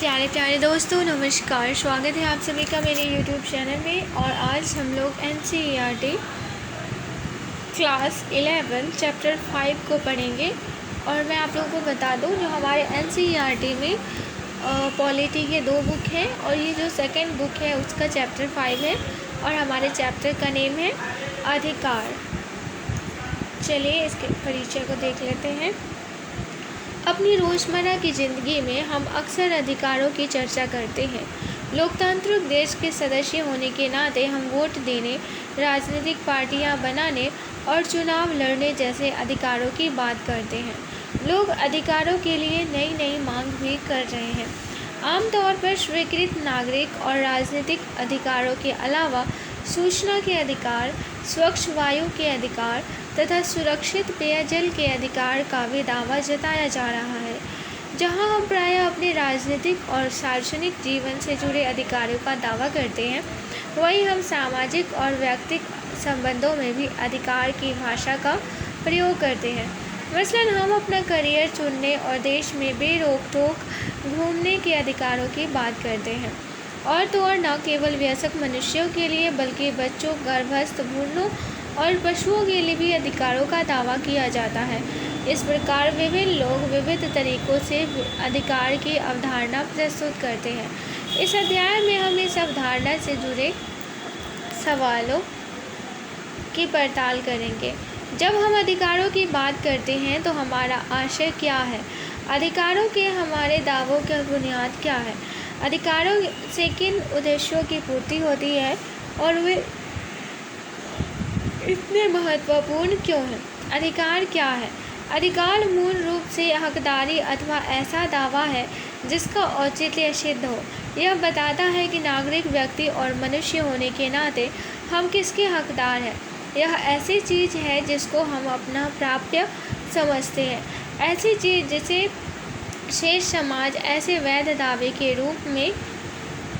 प्यारे प्यारे दोस्तों, नमस्कार। स्वागत है आप सभी का मेरे YouTube चैनल में। और आज हम लोग NCERT क्लास 11 चैप्टर 5 को पढ़ेंगे। और मैं आप लोगों को बता दूं, जो हमारे NCERT में पॉलिटी के 2 बुक हैं और ये जो सेकंड बुक है उसका चैप्टर 5 है और हमारे चैप्टर का नेम है अधिकार। चलिए इसके परिचय को देख लेते हैं। अपनी रोज़मर्रा की ज़िंदगी में हम अक्सर अधिकारों की चर्चा करते हैं। लोकतांत्रिक देश के सदस्य होने के नाते हम वोट देने, राजनीतिक पार्टियां बनाने और चुनाव लड़ने जैसे अधिकारों की बात करते हैं। लोग अधिकारों के लिए नई नई मांग भी कर रहे हैं। आमतौर पर स्वीकृत नागरिक और राजनीतिक अधिकारों के अलावा सूचना के अधिकार, स्वच्छ वायु के अधिकार तथा सुरक्षित पेयजल के अधिकार का भी दावा जताया जा रहा है। जहां हम प्रायः अपने राजनीतिक और सार्वजनिक जीवन से जुड़े अधिकारों का दावा करते हैं, वहीं हम सामाजिक और व्यक्तिगत संबंधों में भी अधिकार की भाषा का प्रयोग करते हैं। मसलन हम अपना करियर चुनने और देश में बेरोक-टोक घूमने के अधिकारों की बात करते हैं। और तो और न केवल वयस्क मनुष्यों के लिए बल्कि बच्चों, गर्भस्थ, भ्रूणों और पशुओं के लिए भी अधिकारों का दावा किया जाता है। इस प्रकार विभिन्न लोग विविध तरीकों से अधिकार की अवधारणा प्रस्तुत करते हैं। इस अध्याय में हम इस अवधारणा से जुड़े सवालों की पड़ताल करेंगे। जब हम अधिकारों की बात करते हैं तो हमारा आशय क्या है? अधिकारों के हमारे दावों की बुनियाद क्या है? अधिकारों से किन उद्देश्यों की पूर्ति होती है और वे इतने महत्वपूर्ण क्यों हैं? अधिकार क्या है? अधिकार मूल रूप से हकदारी अथवा ऐसा दावा है जिसका औचित्य सिद्ध हो। यह बताता है कि नागरिक, व्यक्ति और मनुष्य होने के नाते हम किसके हकदार हैं। यह ऐसी चीज़ है जिसको हम अपना प्राप्य समझते हैं, ऐसी चीज़ जिसे शेष समाज ऐसे वैध दावे के रूप में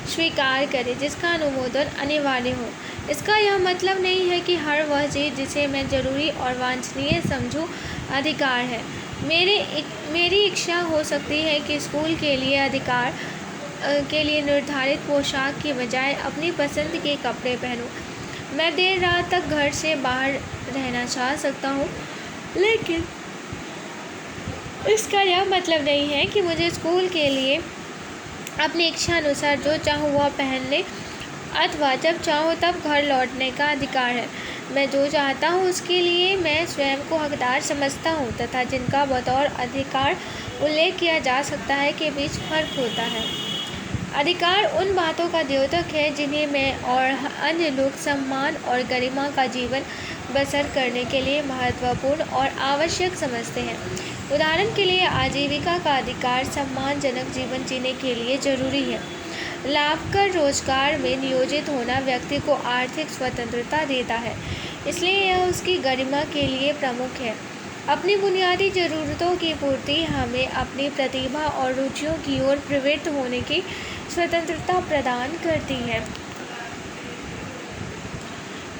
स्वीकार करे जिसका अनुमोदन अनिवार्य हो। इसका यह मतलब नहीं है कि हर वह चीज़ जिसे मैं ज़रूरी और वांछनीय समझूं अधिकार है। मेरी इच्छा हो सकती है कि स्कूल के लिए अधिकार के लिए निर्धारित पोशाक की बजाय अपनी पसंद के कपड़े पहनूं। मैं देर रात तक घर से बाहर रहना चाह सकता हूं, लेकिन इसका यह मतलब नहीं है कि मुझे स्कूल के लिए अपनी इच्छा अनुसार जो चाहूँ वह पहनने अथवा जब चाहूँ तब घर लौटने का अधिकार है। मैं जो चाहता हूँ उसके लिए मैं स्वयं को हकदार समझता हूँ तथा जिनका बतौर अधिकार उल्लेख किया जा सकता है के बीच फर्क होता है। अधिकार उन बातों का द्योतक है जिन्हें मैं और अन्य लोग सम्मान और गरिमा का जीवन बसर करने के लिए महत्वपूर्ण और आवश्यक समझते हैं। उदाहरण के लिए आजीविका का अधिकार सम्मानजनक जीवन जीने के लिए जरूरी है। लाभकर रोजगार में नियोजित होना व्यक्ति को आर्थिक स्वतंत्रता देता है, इसलिए यह उसकी गरिमा के लिए प्रमुख है। अपनी बुनियादी ज़रूरतों की पूर्ति हमें अपनी प्रतिभा और रुचियों की ओर प्रवृत्त होने की स्वतंत्रता प्रदान करती है।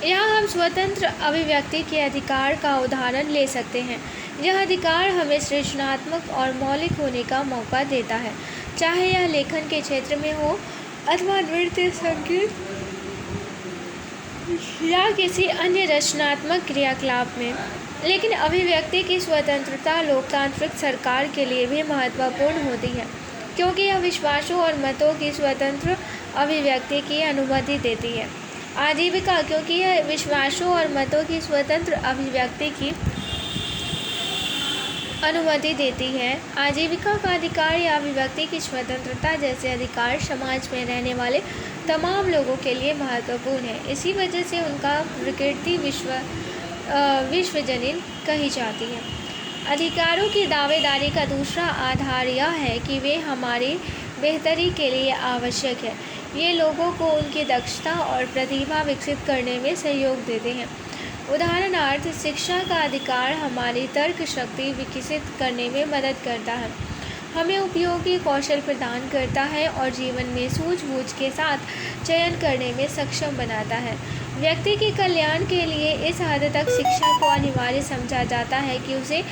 यहाँ हम स्वतंत्र अभिव्यक्ति के अधिकार का उदाहरण ले सकते हैं। यह अधिकार हमें सृजनात्मक और मौलिक होने का मौका देता है, चाहे यह लेखन के क्षेत्र में हो अथवा नृत्य, संगीत या किसी अन्य रचनात्मक क्रियाकलाप में। लेकिन अभिव्यक्ति की स्वतंत्रता लोकतांत्रिक सरकार के लिए भी महत्वपूर्ण होती है, क्योंकि यह विश्वासों और मतों की स्वतंत्र अभिव्यक्ति की अनुमति देती है। आजीविका, क्योंकि यह विश्वासों और मतों की स्वतंत्र अभिव्यक्ति की अनुमति देती है। आजीविका का अधिकार या अभिव्यक्ति की स्वतंत्रता जैसे अधिकार समाज में रहने वाले तमाम लोगों के लिए महत्वपूर्ण है। इसी वजह से उनका प्रकृति विश्वजनीन कही जाती है। अधिकारों की दावेदारी का दूसरा आधार यह है कि वे हमारी बेहतरी के लिए आवश्यक है। ये लोगों को उनकी दक्षता और प्रतिभा विकसित करने में सहयोग देते हैं। उदाहरणार्थ, शिक्षा का अधिकार हमारी तर्क शक्ति विकसित करने में मदद करता है, हमें उपयोगी कौशल प्रदान करता है और जीवन में सूझबूझ के साथ चयन करने में सक्षम बनाता है। व्यक्ति के कल्याण के लिए इस हद तक शिक्षा को अनिवार्य समझा जाता है कि उसे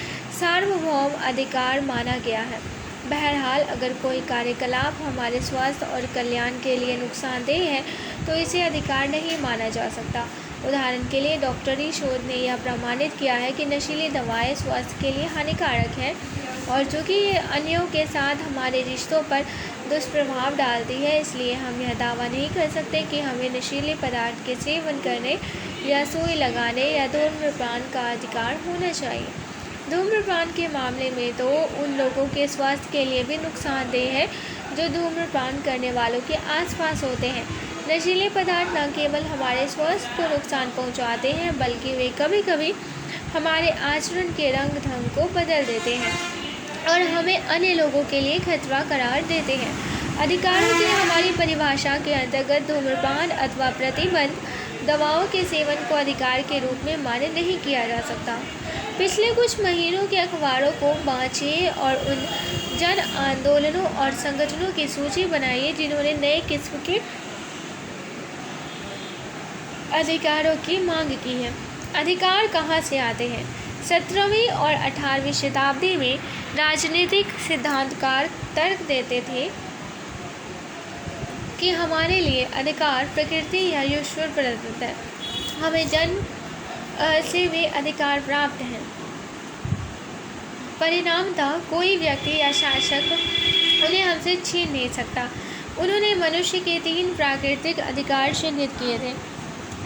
सार्वभौम अधिकार माना गया है। बहरहाल, अगर कोई कार्यकलाप हमारे स्वास्थ्य और कल्याण के लिए नुकसानदेह है तो इसे अधिकार नहीं माना जा सकता। उदाहरण के लिए, डॉक्टरी शोध ने यह प्रमाणित किया है कि नशीली दवाएं स्वास्थ्य के लिए हानिकारक हैं और चूँकि ये अन्यों के साथ हमारे रिश्तों पर दुष्प्रभाव डालती है, इसलिए हम यह दावा नहीं कर सकते कि हमें नशीले पदार्थ के सेवन करने या सुई लगाने या धूम्रपान का अधिकार होना चाहिए। धूम्रपान के मामले में तो उन लोगों के स्वास्थ्य के लिए भी नुकसानदेह है जो धूम्रपान करने वालों के आसपास होते हैं। नशीले पदार्थ न केवल हमारे स्वास्थ्य को नुकसान पहुंचाते हैं, बल्कि वे कभी कभी हमारे आचरण के रंग ढंग को बदल देते हैं और हमें अन्य लोगों के लिए खतरा करार देते हैं। अधिकारों की हमारी परिभाषा के अंतर्गत धूम्रपान अथवा प्रतिबंध दवाओं के सेवन को अधिकार के रूप में मान्य नहीं किया जा सकता। पिछले कुछ महीनों के अखबारों को बाँचिए और उन जन आंदोलनों और संगठनों की सूची बनाइए जिन्होंने नए किस्म के अधिकारों की मांग की है। अधिकार कहाँ से आते हैं? 17वीं और 18वीं शताब्दी में राजनीतिक सिद्धांतकार तर्क देते थे कि हमारे लिए अधिकार प्रकृति या ईश्वर प्रदत्त है। हमें जन्म से वे अधिकार प्राप्त हैं। परिणामतः कोई व्यक्ति या शासक उन्हें हमसे छीन नहीं सकता। उन्होंने मनुष्य के 3 प्राकृतिक अधिकार चिह्नित किए थे: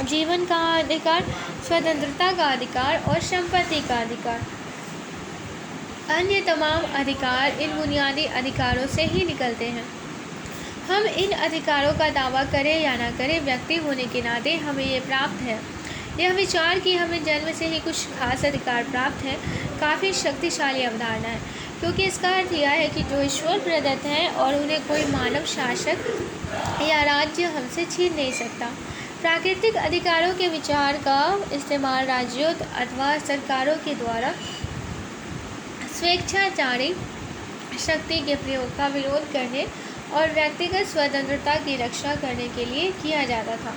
जीवन का अधिकार, स्वतंत्रता का अधिकार और संपत्ति का अधिकार। अन्य तमाम अधिकार इन बुनियादी अधिकारों से ही निकलते हैं। हम इन अधिकारों का दावा करें या ना करें, व्यक्ति होने के नाते हमें ये प्राप्त है। यह विचार कि हमें जन्म से ही कुछ खास अधिकार प्राप्त है काफ़ी शक्तिशाली अवधारणा है, क्योंकि इसका अर्थ यह है कि जो ईश्वर प्रदत्त हैं और उन्हें कोई मानव शासक या राज्य हमसे छीन नहीं सकता। प्राकृतिक अधिकारों के विचार का इस्तेमाल राज्यों अथवा सरकारों के द्वारा स्वेच्छाचारी शक्ति के प्रयोग का विरोध करने और व्यक्तिगत स्वतंत्रता की रक्षा करने के लिए किया जाता था।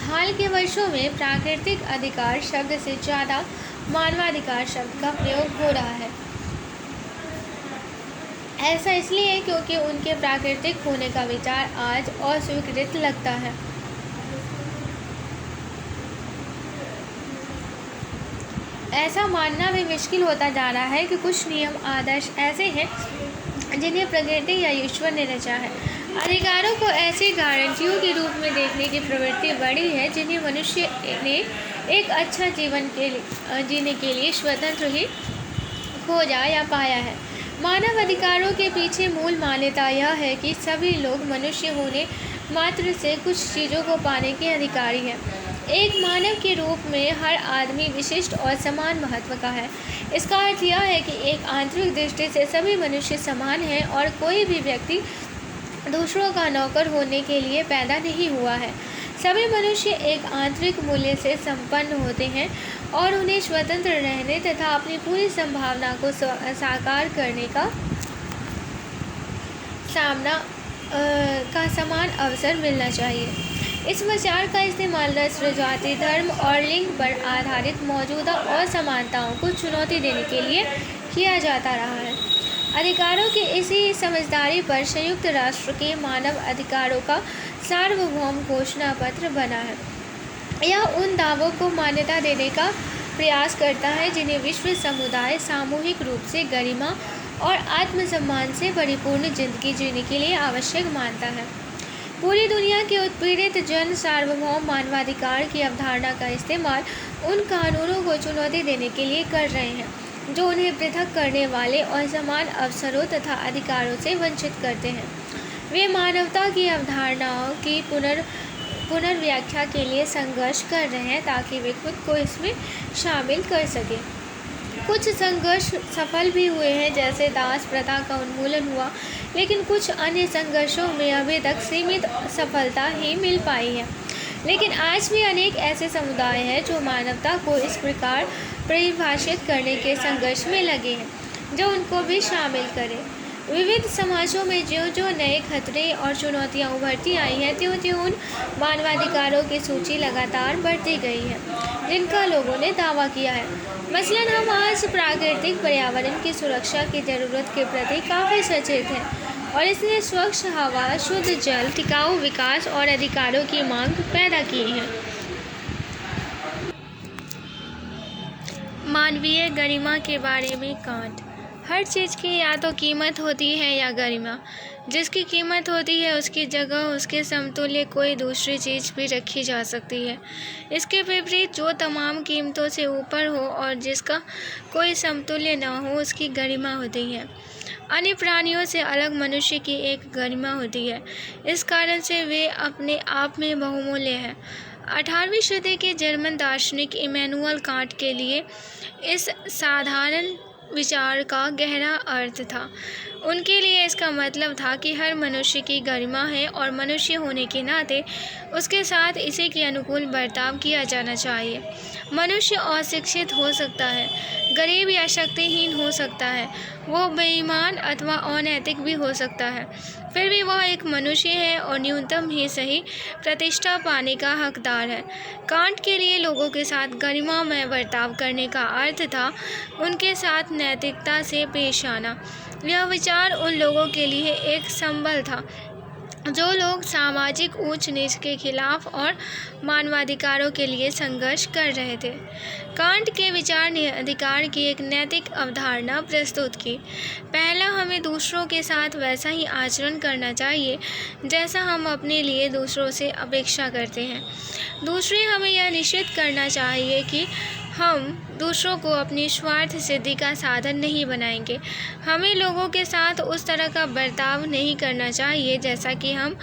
हाल के वर्षों में प्राकृतिक अधिकार शब्द से ज़्यादा मानवाधिकार शब्द का प्रयोग हो रहा है। ऐसा इसलिए है क्योंकि उनके प्राकृतिक होने का विचार आज अस्वीकृत लगता है। ऐसा मानना भी मुश्किल होता जा रहा है कि कुछ नियम आदर्श ऐसे हैं जिन्हें प्रकृति या ईश्वर ने रचा है। अधिकारों को ऐसी गारंटियों के रूप में देखने की प्रवृत्ति बढ़ी है जिन्हें मनुष्य ने एक अच्छा जीवन जीने के लिए स्वतंत्र ही खोजा या पाया है। मानव अधिकारों के पीछे मूल मान्यता यह है कि सभी लोग मनुष्य होने मात्र से कुछ चीज़ों को पाने के अधिकारी हैं। एक मानव के रूप में हर आदमी विशिष्ट और समान महत्व का है। इसका अर्थ यह है कि एक आंतरिक दृष्टि से सभी मनुष्य समान हैं और कोई भी व्यक्ति दूसरों का नौकर होने के लिए पैदा नहीं हुआ है। सभी मनुष्य एक आंतरिक मूल्य से संपन्न होते हैं और उन्हें स्वतंत्र रहने तथा अपनी पूरी संभावना को साकार करने का समान अवसर मिलना चाहिए। इस विचार का इस्तेमाल नस्ल, जाति, धर्म और लिंग पर आधारित मौजूदा असमानताओं को चुनौती देने के लिए किया जाता रहा है। अधिकारों की इसी समझदारी पर संयुक्त राष्ट्र के मानव अधिकारों का सार्वभौम घोषणा पत्र बना है। यह उन दावों को मान्यता देने का प्रयास करता है जिन्हें विश्व समुदाय सामूहिक रूप से गरिमा और आत्मसम्मान से परिपूर्ण जिंदगी जीने के लिए आवश्यक मानता है। पूरी दुनिया के उत्पीड़ित जन सार्वभौम मानवाधिकार की अवधारणा का इस्तेमाल उन कानूनों को चुनौती देने के लिए कर रहे हैं जो उन्हें पृथक करने वाले और समान अवसरों तथा अधिकारों से वंचित करते हैं। वे मानवता की अवधारणाओं की पुनर्व्याख्या के लिए संघर्ष कर रहे हैं ताकि वे खुद को इसमें शामिल कर सकें। कुछ संघर्ष सफल भी हुए हैं, जैसे दास प्रथा का उन्मूलन हुआ, लेकिन कुछ अन्य संघर्षों में अभी तक सीमित सफलता ही मिल पाई है। लेकिन आज भी अनेक ऐसे समुदाय हैं जो मानवता को इस प्रकार परिभाषित करने के संघर्ष में लगे हैं जो उनको भी शामिल करे। विविध समाजों में ज्यों-ज्यों नए खतरे और चुनौतियां उभरती आई हैं, त्यों-त्यों उन मानवाधिकारों की सूची लगातार बढ़ती गई है, जिनका लोगों ने दावा किया है। मसलन हम आज प्राकृतिक पर्यावरण की सुरक्षा की ज़रूरत के प्रति काफ़ी सचेत हैं और इसने स्वच्छ हवा, शुद्ध जल, टिकाऊ विकास और अधिकारों की मांग पैदा की है। मानवीय गरिमा के बारे में कांट। हर चीज़ की या तो कीमत होती है या गरिमा। जिसकी कीमत होती है उसकी जगह उसके समतुल्य कोई दूसरी चीज़ भी रखी जा सकती है। इसके विपरीत जो तमाम कीमतों से ऊपर हो और जिसका कोई समतुल्य न हो उसकी गरिमा होती है। अन्य प्राणियों से अलग मनुष्य की एक गरिमा होती है। इस कारण से वे अपने आप में बहुमूल्य है। 18वीं सदी के जर्मन दार्शनिक इमैनुअल कांट के लिए इस साधारण विचार का गहरा अर्थ था। उनके लिए इसका मतलब था कि हर मनुष्य की गरिमा है और मनुष्य होने के नाते उसके साथ इसी के अनुकूल बर्ताव किया जाना चाहिए। मनुष्य अशिक्षित हो सकता है, गरीब या शक्तिहीन हो सकता है, वो बेईमान अथवा अनैतिक भी हो सकता है, फिर भी वह एक मनुष्य है और न्यूनतम ही सही प्रतिष्ठा पाने का हकदार है। कांट के लिए लोगों के साथ गरिमामय बर्ताव करने का अर्थ था उनके साथ नैतिकता से पेश आना। यह विचार उन लोगों के लिए एक संबल था जो लोग सामाजिक ऊंच नीच के खिलाफ और मानवाधिकारों के लिए संघर्ष कर रहे थे। कांट के विचार ने अधिकार की एक नैतिक अवधारणा प्रस्तुत की। पहला, हमें दूसरों के साथ वैसा ही आचरण करना चाहिए जैसा हम अपने लिए दूसरों से अपेक्षा करते हैं। दूसरे, हमें यह निश्चित करना चाहिए कि हम दूसरों को अपनी स्वार्थ सिद्धि का साधन नहीं बनाएंगे। हमें लोगों के साथ उस तरह का बर्ताव नहीं करना चाहिए जैसा कि हम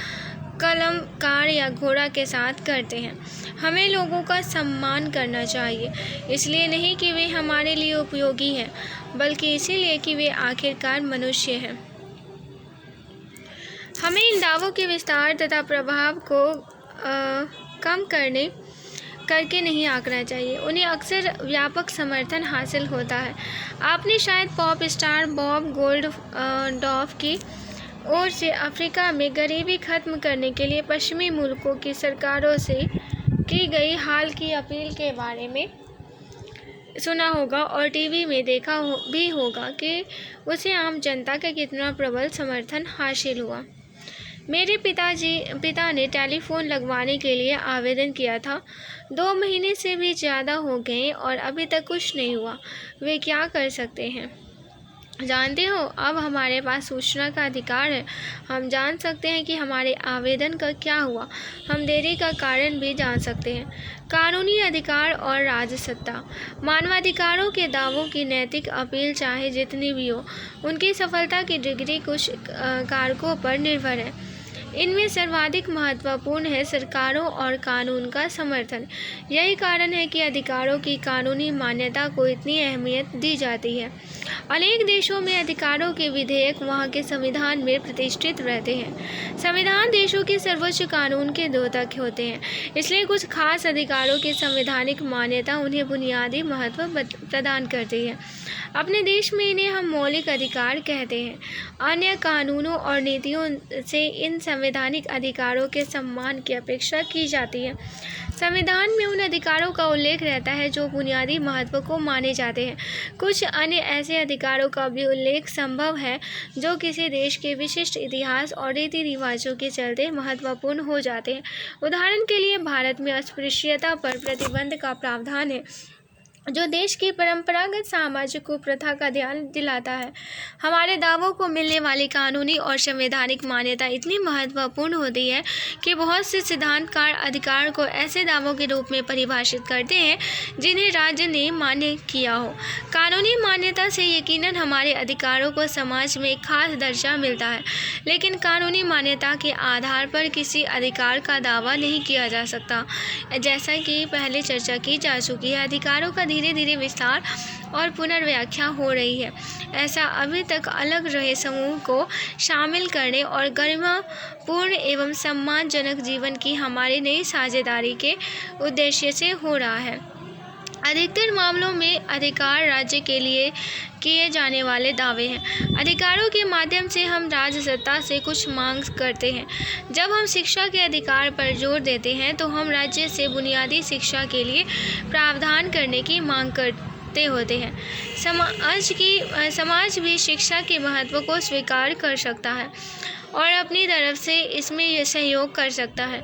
कलम, कार या घोड़ा के साथ करते हैं। हमें लोगों का सम्मान करना चाहिए, इसलिए नहीं कि वे हमारे लिए उपयोगी हैं, बल्कि इसीलिए कि वे आखिरकार मनुष्य हैं। हमें इन दावों के विस्तार तथा प्रभाव को कम करके नहीं आंकना चाहिए। उन्हें अक्सर व्यापक समर्थन हासिल होता है। आपने शायद पॉप स्टार बॉब गोल्डफ्ट की ओर से अफ्रीका में गरीबी खत्म करने के लिए पश्चिमी मुल्कों की सरकारों से की गई हाल की अपील के बारे में सुना होगा और टीवी में देखा भी होगा कि उसे आम जनता का कितना प्रबल समर्थन हासिल हुआ। मेरे पिता ने टेलीफोन लगवाने के लिए आवेदन किया था। 2 महीने से भी ज़्यादा हो गए और अभी तक कुछ नहीं हुआ। वे क्या कर सकते हैं? जानते हो, अब हमारे पास सूचना का अधिकार है। हम जान सकते हैं कि हमारे आवेदन का क्या हुआ। हम देरी का कारण भी जान सकते हैं। कानूनी अधिकार और राजसत्ता। मानवाधिकारों के दावों की नैतिक अपील चाहे जितनी भी हो, उनकी सफलता की डिग्री कुछ कारकों पर निर्भर है। इनमें सर्वाधिक महत्वपूर्ण है सरकारों और कानून का समर्थन। यही कारण है कि अधिकारों की कानूनी मान्यता को इतनी अहमियत दी जाती है। अनेक देशों में अधिकारों के विधेयक वहाँ के संविधान में प्रतिष्ठित रहते हैं। संविधान देशों के सर्वोच्च कानून के द्योतक होते हैं, इसलिए कुछ खास अधिकारों की संवैधानिक मान्यता उन्हें बुनियादी महत्व प्रदान करती है। अपने देश में इन्हें हम मौलिक अधिकार कहते हैं। अन्य कानूनों और नीतियों से इन संवैधानिक अधिकारों के सम्मान की अपेक्षा की जाती है। संविधान में उन अधिकारों का उल्लेख रहता है जो बुनियादी महत्व को माने जाते हैं। कुछ अन्य ऐसे अधिकारों का भी उल्लेख संभव है जो किसी देश के विशिष्ट इतिहास और रीति रिवाजों के चलते महत्वपूर्ण हो जाते हैं। उदाहरण के लिए, भारत में अस्पृश्यता पर प्रतिबंध का प्रावधान है जो देश की परंपरागत सामाजिक कुप्रथा का ध्यान दिलाता है। हमारे दावों को मिलने वाली कानूनी और संवैधानिक मान्यता इतनी महत्वपूर्ण होती है कि बहुत से सिद्धांतकार अधिकार को ऐसे दावों के रूप में परिभाषित करते हैं जिन्हें राज्य ने मान्य किया हो। कानूनी मान्यता से यकीनन हमारे अधिकारों को समाज में एक खास दर्जा मिलता है, लेकिन कानूनी मान्यता के आधार पर किसी अधिकार का दावा नहीं किया जा सकता। जैसा कि पहले चर्चा की जा चुकी है, अधिकारों का धीरे धीरे विस्तार और पुनर्व्याख्या हो रही है। ऐसा अभी तक अलग रहे समूह को शामिल करने और गरिमापूर्ण एवं सम्मानजनक जीवन की हमारी नई साझेदारी के उद्देश्य से हो रहा है। अधिकतर मामलों में अधिकार राज्य के लिए किए जाने वाले दावे हैं। अधिकारों के माध्यम से हम राज्य सत्ता से कुछ मांग करते हैं। जब हम शिक्षा के अधिकार पर जोर देते हैं तो हम राज्य से बुनियादी शिक्षा के लिए प्रावधान करने की मांग करते होते हैं। समाज भी शिक्षा के महत्व को स्वीकार कर सकता है और अपनी तरफ से इसमें सहयोग कर सकता है।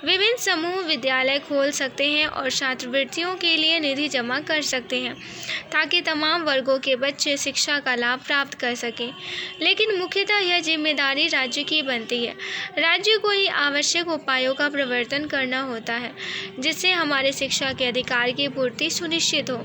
विभिन्न समूह विद्यालय खोल सकते हैं और छात्रवृत्तियों के लिए निधि जमा कर सकते हैं ताकि तमाम वर्गों के बच्चे शिक्षा का लाभ प्राप्त कर सकें। लेकिन मुख्यतः यह जिम्मेदारी राज्य की बनती है। राज्य को ही आवश्यक उपायों का प्रवर्तन करना होता है जिससे हमारे शिक्षा के अधिकार की पूर्ति सुनिश्चित हो।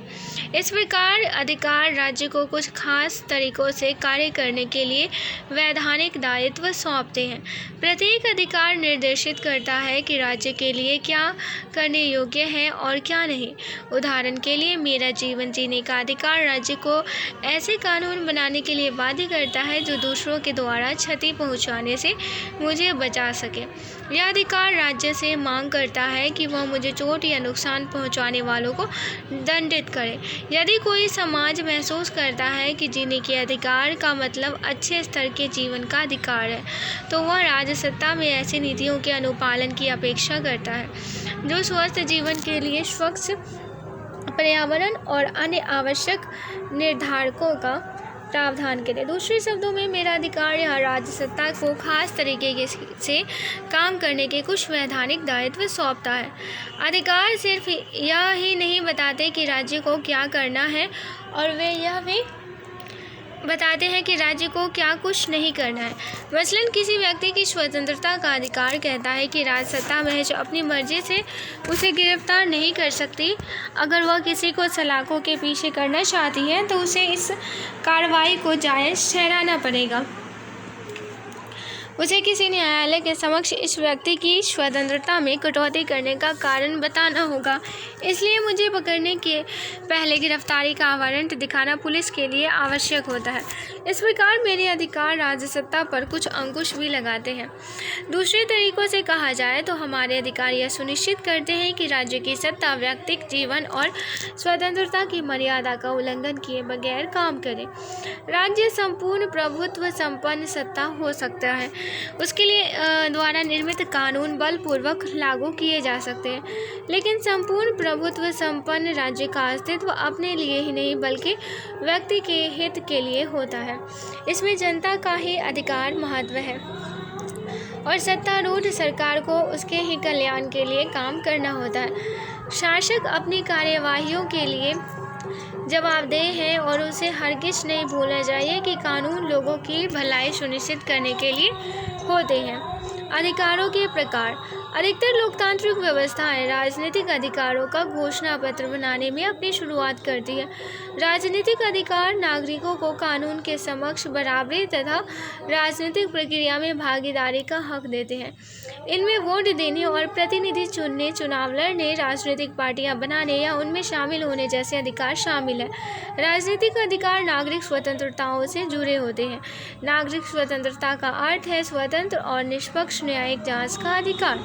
इस प्रकार अधिकार राज्य को कुछ खास तरीकों से कार्य करने के लिए वैधानिक दायित्व सौंपते हैं। प्रत्येक अधिकार निर्देशित करता है कि राज्य के लिए क्या करने योग्य है और क्या नहीं। उदाहरण के लिए, मेरा जीवन जीने का अधिकार राज्य को ऐसे कानून बनाने के लिए बाध्य करता है जो दूसरों के द्वारा क्षति पहुंचाने से मुझे बचा सके। यह अधिकार राज्य से मांग करता है कि वह मुझे चोट या नुकसान पहुंचाने वालों को दंडित करे। यदि कोई समाज महसूस करता है कि जीने के अधिकार का मतलब अच्छे स्तर के जीवन का अधिकार है, तो वह राज्य सत्ता में ऐसी नीतियों के अनुपालन की अपेक्षा करता है जो स्वस्थ जीवन के लिए स्वच्छ पर्यावरण और अन्य आवश्यक निर्धारकों का प्रावधान करें। दूसरे शब्दों में, मेरा अधिकार यह राज्य सत्ता को खास तरीके से काम करने के कुछ वैधानिक दायित्व सौंपता है। अधिकार सिर्फ यह ही नहीं बताते कि राज्य को क्या करना है, और वे यह भी बताते हैं कि राज्य को क्या कुछ नहीं करना है। मसलन, किसी व्यक्ति की स्वतंत्रता का अधिकार कहता है कि राज्य सत्ता महज अपनी मर्जी से उसे गिरफ्तार नहीं कर सकती। अगर वह किसी को सलाखों के पीछे करना चाहती है तो उसे इस कार्रवाई को जायज़ ठहराना पड़ेगा। उसे किसी न्यायालय के समक्ष इस व्यक्ति की स्वतंत्रता में कटौती करने का कारण बताना होगा। इसलिए मुझे पकड़ने के पहले गिरफ्तारी का वारंट दिखाना पुलिस के लिए आवश्यक होता है। इस प्रकार मेरे अधिकार राज्य सत्ता पर कुछ अंकुश भी लगाते हैं। दूसरे तरीकों से कहा जाए तो हमारे अधिकार यह सुनिश्चित करते हैं कि राज्य की सत्ता व्यक्तिगत जीवन और स्वतंत्रता की मर्यादा का उल्लंघन किए बगैर काम करे। राज्य संपूर्ण प्रभुत्व संपन्न सत्ता हो सकता है। उसके लिए द्वारा निर्मित कानून बलपूर्वक लागू किए जा सकते हैं, लेकिन संपूर्ण प्रभुत्व संपन्न राज्य का अस्तित्व अपने लिए ही नहीं बल्कि व्यक्ति के हित के लिए होता है। इसमें जनता का ही अधिकार महत्व है और सत्तारूढ़ सरकार को उसके ही कल्याण के लिए काम करना होता है। शासक अपनी कार्यवाहियों के लिए जवाबदेह है और उसे हरगिज़ नहीं भूलना चाहिए कि कानून लोगों की भलाई सुनिश्चित करने के लिए होते हैं। अधिकारों के प्रकार। अधिकतर लोकतांत्रिक व्यवस्थाएं राजनीतिक अधिकारों का घोषणा पत्र बनाने में अपनी शुरुआत करती है। राजनीतिक अधिकार नागरिकों को कानून के समक्ष बराबरी तथा राजनीतिक प्रक्रिया में भागीदारी का हक देते हैं। इनमें वोट देने और प्रतिनिधि चुनने, चुनाव लड़ने, राजनीतिक पार्टियां बनाने या उनमें शामिल होने जैसे अधिकार शामिल है। राजनीतिक अधिकार नागरिक स्वतंत्रताओं से जुड़े होते हैं। नागरिक स्वतंत्रता का अर्थ है स्वतंत्र और निष्पक्ष न्यायिक जांच का अधिकार,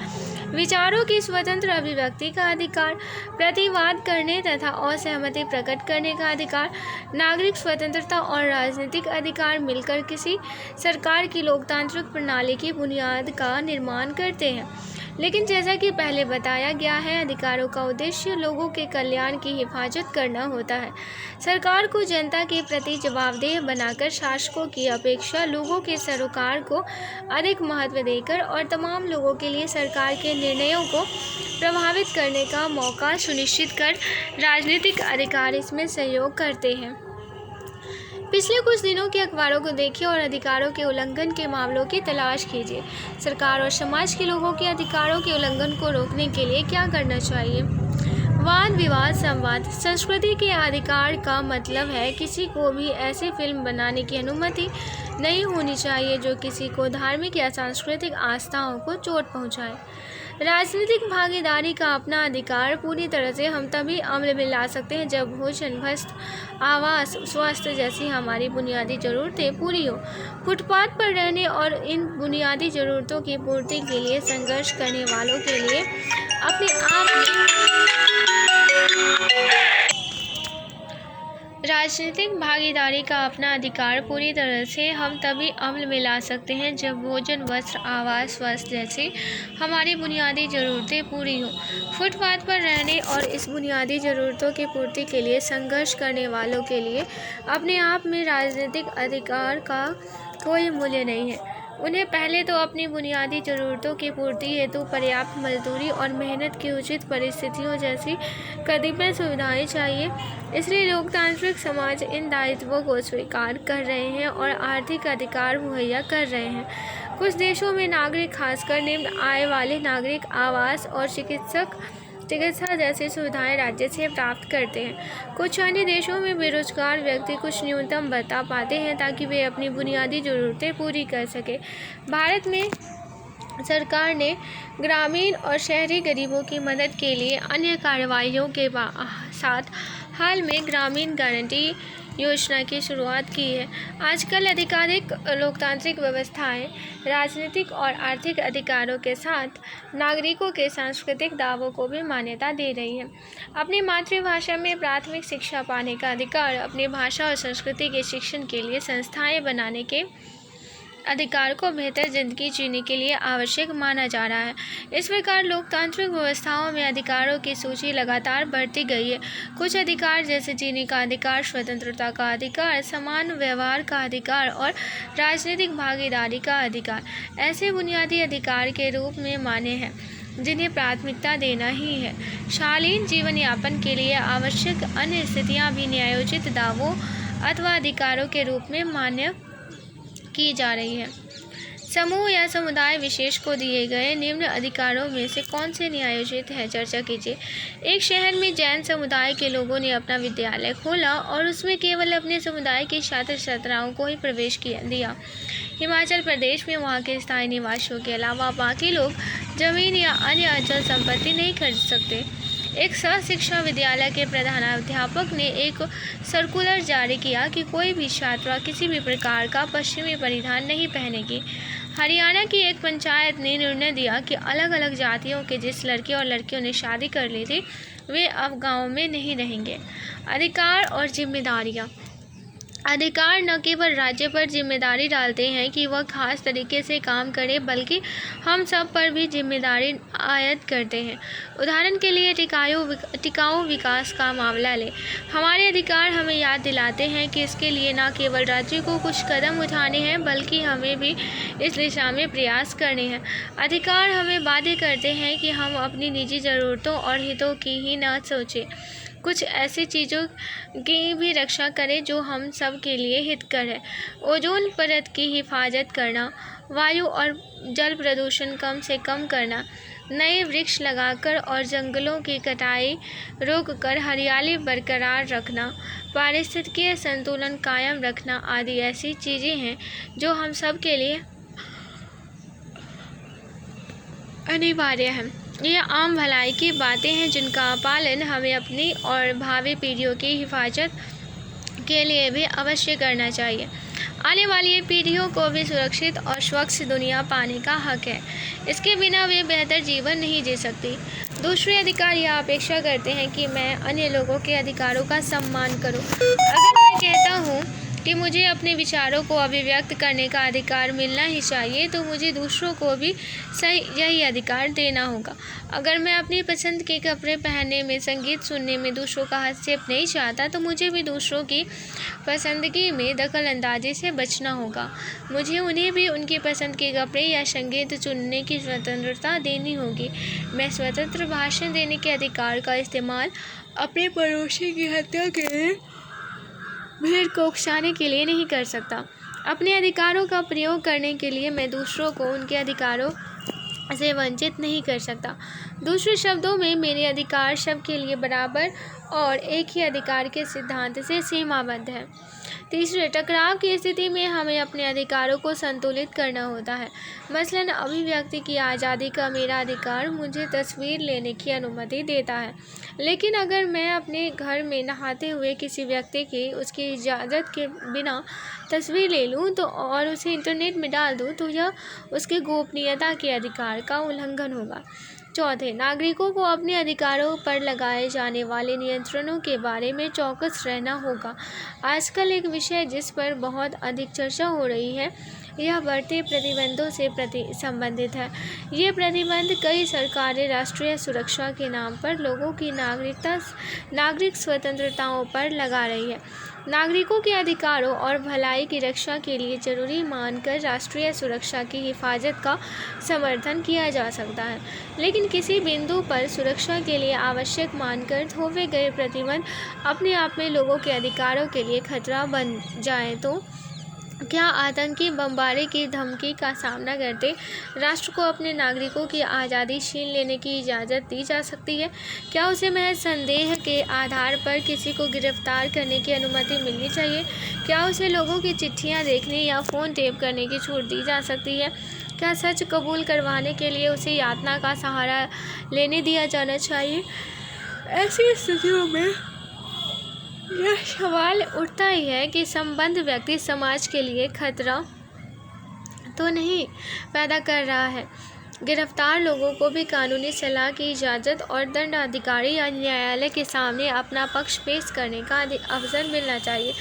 विचारों की स्वतंत्र अभिव्यक्ति का अधिकार, प्रतिवाद करने तथा असहमति प्रकट करने का अधिकार। नागरिक स्वतंत्रता और राजनीतिक अधिकार मिलकर किसी सरकार की लोकतांत्रिक प्रणाली की बुनियाद का निर्माण करते हैं। लेकिन जैसा कि पहले बताया गया है, अधिकारों का उद्देश्य लोगों के कल्याण की हिफाजत करना होता है। सरकार को जनता के प्रति जवाबदेह बनाकर शासकों की अपेक्षा लोगों के सरोकार को अधिक महत्व देकर और तमाम लोगों के लिए सरकार के निर्णयों को प्रभावित करने का मौका सुनिश्चित कर राजनीतिक अधिकार इसमें सहयोग करते हैं। पिछले कुछ दिनों के अखबारों को देखिए और अधिकारों के उल्लंघन के मामलों की तलाश कीजिए। सरकार और समाज के लोगों के अधिकारों के उल्लंघन को रोकने के लिए क्या करना चाहिए? वाद विवाद संवाद। संस्कृति के अधिकार का मतलब है किसी को भी ऐसी फिल्म बनाने की अनुमति नहीं होनी चाहिए जो किसी को धार्मिक या सांस्कृतिक आस्थाओं को चोट पहुंचाए। राजनीतिक भागीदारी का अपना अधिकार पूरी तरह से हम तभी अमल में ला सकते हैं जब भोजन, वस्त्र, आवास, स्वास्थ्य जैसी हमारी बुनियादी ज़रूरतें पूरी हो। फुटपाथ पर रहने और इन बुनियादी ज़रूरतों की पूर्ति के लिए संघर्ष करने वालों के लिए अपने आप में राजनीतिक भागीदारी का अपना अधिकार पूरी तरह से हम तभी अमल में ला सकते हैं जब भोजन, वस्त्र, आवास, स्वास्थ्य जैसी हमारी बुनियादी ज़रूरतें पूरी हों। फुटपाथ पर रहने और इस बुनियादी ज़रूरतों की पूर्ति के लिए संघर्ष करने वालों के लिए अपने आप में राजनीतिक अधिकार का कोई मूल्य नहीं है। उन्हें पहले तो अपनी बुनियादी ज़रूरतों की पूर्ति हेतु पर्याप्त मजदूरी और मेहनत की उचित परिस्थितियों जैसी कतिपय सुविधाएं चाहिए। इसलिए लोकतांत्रिक समाज इन दायित्वों को स्वीकार कर रहे हैं और आर्थिक अधिकार मुहैया कर रहे हैं। कुछ देशों में नागरिक, खासकर निम्न आय वाले नागरिक, आवास और चिकित्सा जैसी सुविधाएं राज्य से प्राप्त करते हैं। कुछ अन्य देशों में बेरोजगार व्यक्ति कुछ न्यूनतम भत्ता पाते हैं ताकि वे अपनी बुनियादी ज़रूरतें पूरी कर सकें। भारत में सरकार ने ग्रामीण और शहरी गरीबों की मदद के लिए अन्य कार्रवाइयों के साथ हाल में ग्रामीण गारंटी योजना की शुरुआत की है। आजकल अधिकाधिक लोकतांत्रिक व्यवस्थाएं राजनीतिक और आर्थिक अधिकारों के साथ नागरिकों के सांस्कृतिक दावों को भी मान्यता दे रही हैं। अपनी मातृभाषा में प्राथमिक शिक्षा पाने का अधिकार, अपनी भाषा और संस्कृति के शिक्षण के लिए संस्थाएं बनाने के अधिकार को बेहतर जिंदगी जीने के लिए आवश्यक माना जा रहा है। इस प्रकार लोकतांत्रिक व्यवस्थाओं में अधिकारों की सूची लगातार बढ़ती गई है। कुछ अधिकार जैसे जीने का अधिकार, स्वतंत्रता का अधिकार, समान व्यवहार का अधिकार और राजनीतिक भागीदारी का अधिकार ऐसे बुनियादी अधिकार के रूप में माने हैं जिन्हें प्राथमिकता देना ही है। शालीन जीवन यापन के लिए आवश्यक अन्य स्थितियां भी न्यायोचित दावों अथवा अधिकारों के रूप में मान्य की जा रही है। समूह या समुदाय विशेष को दिए गए निम्न अधिकारों में से कौन से न्यायोचित है, चर्चा कीजिए। एक शहर में जैन समुदाय के लोगों ने अपना विद्यालय खोला और उसमें केवल अपने समुदाय के छात्र छात्राओं को ही प्रवेश दिया। हिमाचल प्रदेश में वहाँ के स्थायी निवासियों के अलावा बाकी लोग जमीन या अन्य अचल संपत्ति नहीं खरीद सकते। एक सहशिक्षा विद्यालय के प्रधानाध्यापक ने एक सर्कुलर जारी किया कि कोई भी छात्रा किसी भी प्रकार का पश्चिमी परिधान नहीं पहनेगी। हरियाणा की एक पंचायत ने निर्णय दिया कि अलग अलग जातियों के जिस लड़के और लड़कियों ने शादी कर ली थी वे अब गांव में नहीं रहेंगे। अधिकार और जिम्मेदारियां। अधिकार न केवल राज्य पर जिम्मेदारी डालते हैं कि वह खास तरीके से काम करे, बल्कि हम सब पर भी जिम्मेदारी आयद करते हैं। उदाहरण के लिए टिकाऊ विकास का मामला लें। हमारे अधिकार हमें याद दिलाते हैं कि इसके लिए न केवल राज्य को कुछ कदम उठाने हैं, बल्कि हमें भी इस दिशा में प्रयास करने हैं। अधिकार हमें बाध्य करते हैं कि हम अपनी निजी ज़रूरतों और हितों की ही न सोचें, कुछ ऐसी चीज़ों की भी रक्षा करें जो हम सब के लिए हितकर है। ओजोन परत की हिफाजत करना, वायु और जल प्रदूषण कम से कम करना, नए वृक्ष लगाकर और जंगलों की कटाई रोककर हरियाली बरकरार रखना, पारिस्थितिकीय संतुलन कायम रखना आदि ऐसी चीज़ें हैं जो हम सब के लिए अनिवार्य है। ये आम भलाई की बातें हैं जिनका पालन हमें अपनी और भावी पीढ़ियों की हिफाजत के लिए भी अवश्य करना चाहिए। आने वाली पीढ़ियों को भी सुरक्षित और स्वच्छ दुनिया पाने का हक है। इसके बिना वे बेहतर जीवन नहीं जी सकती। दूसरे अधिकार यह अपेक्षा करते हैं कि मैं अन्य लोगों के अधिकारों का सम्मान करूं। अगर मैं कहता हूं कि मुझे अपने विचारों को अभिव्यक्त करने का अधिकार मिलना ही चाहिए, तो मुझे दूसरों को भी यही अधिकार देना होगा। अगर मैं अपनी पसंद के कपड़े पहनने में, संगीत सुनने में दूसरों का हस्तक्षेप नहीं चाहता, तो मुझे भी दूसरों की पसंदगी में दखल अंदाजी से बचना होगा। मुझे उन्हें भी उनकी पसंद के कपड़े या संगीत चुनने की स्वतंत्रता देनी होगी। मैं स्वतंत्र भाषण देने के अधिकार का इस्तेमाल अपने पड़ोसी की हत्या के लिए, भीड़ को उकसाने के लिए नहीं कर सकता। अपने अधिकारों का प्रयोग करने के लिए मैं दूसरों को उनके अधिकारों से वंचित नहीं कर सकता। दूसरे शब्दों में, मेरे अधिकार सबके लिए बराबर और एक ही अधिकार के सिद्धांत से सीमाबद्ध है। तीसरे, टकराव की स्थिति में हमें अपने अधिकारों को संतुलित करना होता है। मसलन, अभिव्यक्ति की आज़ादी का मेरा अधिकार मुझे तस्वीर लेने की अनुमति देता है, लेकिन अगर मैं अपने घर में नहाते हुए किसी व्यक्ति की उसकी इजाज़त के बिना तस्वीर ले लूँ और उसे इंटरनेट में डाल दूँ, तो यह उसके गोपनीयता के अधिकार का उल्लंघन होगा। चौथे, नागरिकों को अपने अधिकारों पर लगाए जाने वाले नियंत्रणों के बारे में चौकस रहना होगा। आजकल एक विषय जिस पर बहुत अधिक चर्चा हो रही है, यह बढ़ते प्रतिबंधों से संबंधित है। ये प्रतिबंध कई सरकारें राष्ट्रीय सुरक्षा के नाम पर लोगों की नागरिक स्वतंत्रताओं पर लगा रही है। नागरिकों के अधिकारों और भलाई की रक्षा के लिए जरूरी मानकर राष्ट्रीय सुरक्षा की हिफाजत का समर्थन किया जा सकता है, लेकिन किसी बिंदु पर सुरक्षा के लिए आवश्यक मानकर थोपे गए प्रतिबंध अपने आप में लोगों के अधिकारों के लिए खतरा बन जाए तो क्या आतंकी बमबारी की धमकी का सामना करते राष्ट्र को अपने नागरिकों की आज़ादी छीन लेने की इजाज़त दी जा सकती है? क्या उसे महज संदेह के आधार पर किसी को गिरफ्तार करने की अनुमति मिलनी चाहिए? क्या उसे लोगों की चिट्ठियां देखने या फ़ोन टेप करने की छूट दी जा सकती है? क्या सच कबूल करवाने के लिए उसे यातना का सहारा लेने दिया जाना चाहिए? ऐसी स्थितियों में यह सवाल उठता ही है कि संबंध व्यक्ति समाज के लिए खतरा तो नहीं पैदा कर रहा है। गिरफ्तार लोगों को भी कानूनी सलाह की इजाज़त और दंडाधिकारी या न्यायालय के सामने अपना पक्ष पेश करने का अवसर मिलना चाहिए।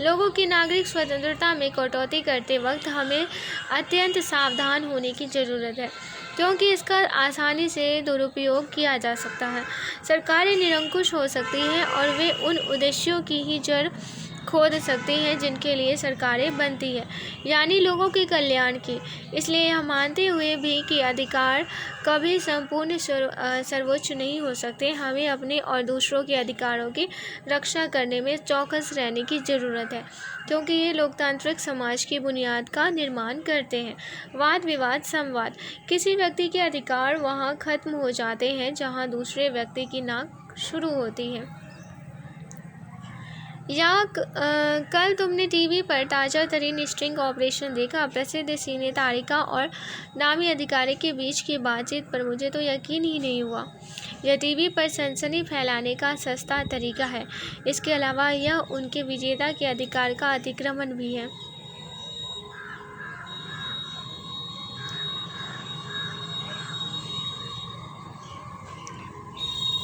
लोगों की नागरिक स्वतंत्रता में कटौती करते वक्त हमें अत्यंत सावधान होने की ज़रूरत है, क्योंकि इसका आसानी से दुरुपयोग किया जा सकता है। सरकारें निरंकुश हो सकती हैं और वे उन उद्देश्यों की ही जड़ खोद सकती हैं जिनके लिए सरकारें बनती हैं, यानी लोगों के कल्याण की। इसलिए यह मानते हुए भी कि अधिकार कभी संपूर्ण सर्वोच्च नहीं हो सकते, हमें अपने और दूसरों के अधिकारों की रक्षा करने में चौकस रहने की ज़रूरत है, क्योंकि ये लोकतांत्रिक समाज की बुनियाद का निर्माण करते हैं। वाद विवाद संवाद। किसी व्यक्ति के अधिकार वहाँ खत्म हो जाते हैं जहाँ दूसरे व्यक्ति की नाक शुरू होती है। कल तुमने टीवी पर ताज़ा तरीन स्टिंग ऑपरेशन देखा। प्रसिद्ध सिने तारिका और नामी अधिकारी के बीच की बातचीत पर मुझे तो यकीन ही नहीं हुआ। यह टीवी पर सनसनी फैलाने का सस्ता तरीका है। इसके अलावा यह उनके विजेता के अधिकार का अतिक्रमण भी है।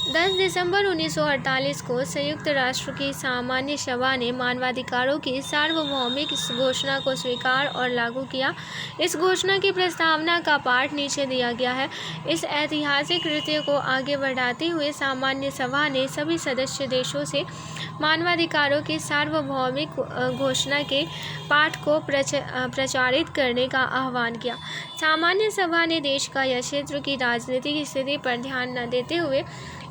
10 दिसंबर 1948 को संयुक्त राष्ट्र की सामान्य सभा ने मानवाधिकारों की सार्वभौमिक घोषणा को स्वीकार और लागू किया। इस घोषणा की प्रस्तावना का पाठ नीचे दिया गया है। इस ऐतिहासिक कृत्य को आगे बढ़ाते हुए सामान्य सभा ने सभी सदस्य देशों से मानवाधिकारों की सार्वभौमिक घोषणा के पाठ को प्रचारित करने का आह्वान किया। सामान्य सभा ने देश का या क्षेत्र की राजनीतिक स्थिति पर ध्यान न देते हुए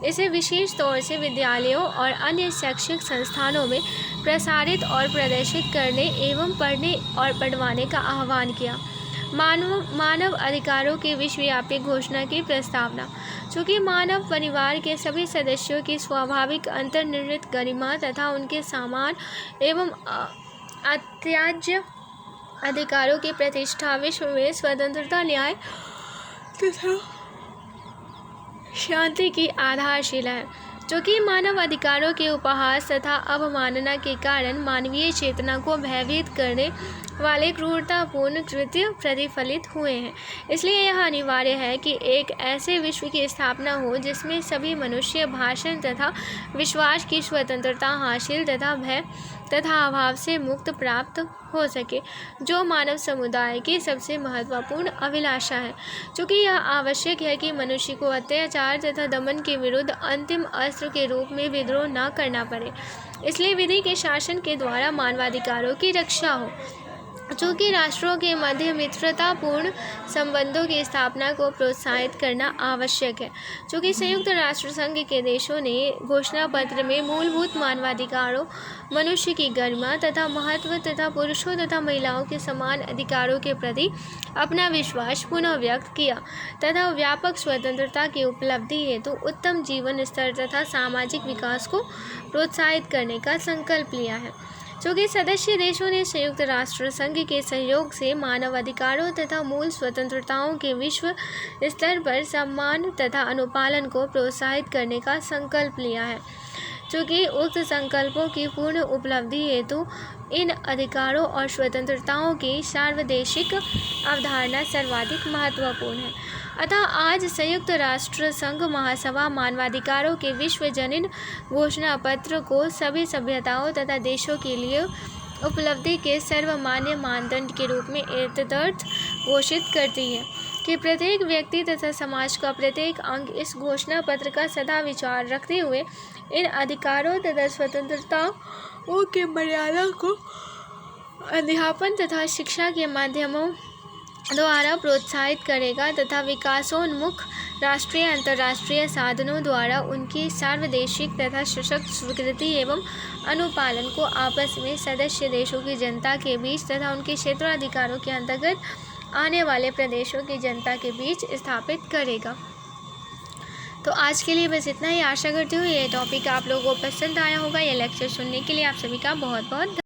इसे विशेष तौर से विद्यालयों और अन्य शैक्षिक संस्थानों में प्रसारित और प्रदर्शित करने एवं पढ़ने और पढ़वाने का आह्वान किया। मानव अधिकारों की विश्वव्यापी घोषणा की प्रस्तावना। चूँकि मानव परिवार के सभी सदस्यों की स्वाभाविक अंतर्निहित गरिमा तथा उनके समान एवं अत्याज्य अधिकारों की प्रतिष्ठा विश्व में स्वतंत्रता, न्याय तथा शांति की आधारशिला है। क्योंकि मानव अधिकारों के उपहास तथा अवमानना के कारण मानवीय चेतना को भयभीत करने वाले क्रूरतापूर्ण कृत्य प्रतिफलित हुए हैं, इसलिए यह अनिवार्य है कि एक ऐसे विश्व की स्थापना हो जिसमें सभी मनुष्य भाषण तथा विश्वास की स्वतंत्रता हासिल तथा भय तथा अभाव से मुक्त प्राप्त हो सके, जो मानव समुदाय की सबसे महत्वपूर्ण अभिलाषा है। चूँकि यह आवश्यक है कि मनुष्य को अत्याचार तथा दमन के विरुद्ध अंतिम अस्त्र के रूप में विद्रोह न करना पड़े, इसलिए विधि के शासन के द्वारा मानवाधिकारों की रक्षा हो। चूँकि राष्ट्रों के मध्य मित्रतापूर्ण संबंधों की स्थापना को प्रोत्साहित करना आवश्यक है। चूँकि संयुक्त राष्ट्र संघ के देशों ने घोषणा पत्र में मूलभूत मानवाधिकारों, मनुष्य की गरिमा तथा महत्व तथा पुरुषों तथा महिलाओं के समान अधिकारों के प्रति अपना विश्वास पुनः व्यक्त किया तथा व्यापक स्वतंत्रता की उपलब्धि हेतु उत्तम जीवन स्तर तथा सामाजिक विकास को प्रोत्साहित करने का संकल्प लिया है। चूँकि सदस्य देशों ने संयुक्त राष्ट्र संघ के सहयोग से मानव अधिकारों तथा मूल स्वतंत्रताओं के विश्व स्तर पर सम्मान तथा अनुपालन को प्रोत्साहित करने का संकल्प लिया है। चूँकि उक्त संकल्पों की पूर्ण उपलब्धि हेतु इन अधिकारों और स्वतंत्रताओं की सार्वदेशिक अवधारणा सर्वाधिक महत्वपूर्ण है। अतः आज संयुक्त राष्ट्र संघ महासभा मानवाधिकारों के विश्वजनीन घोषणा पत्र को सभी सभ्यताओं तथा देशों के लिए उपलब्धि के सर्वमान्य मानदंड के रूप में एतदर्थ घोषित करती है कि प्रत्येक व्यक्ति तथा समाज का प्रत्येक अंग इस घोषणा पत्र का सदा विचार रखते हुए इन अधिकारों तथा स्वतंत्रताओं के मर्यादा को अध्यापन तथा शिक्षा के माध्यमों द्वारा प्रोत्साहित करेगा तथा विकासोन्मुख राष्ट्रीय अंतर्राष्ट्रीय साधनों द्वारा उनकी सार्वदेशिक तथा सशक्त स्वीकृति एवं अनुपालन को आपस में सदस्य देशों की जनता के बीच तथा उनके क्षेत्राधिकारों के अंतर्गत आने वाले प्रदेशों की जनता के बीच स्थापित करेगा। तो आज के लिए बस इतना ही। आशा करती हूँ ये टॉपिक आप लोगों को पसंद आया होगा। ये लेक्चर सुनने के लिए आप सभी का बहुत बहुत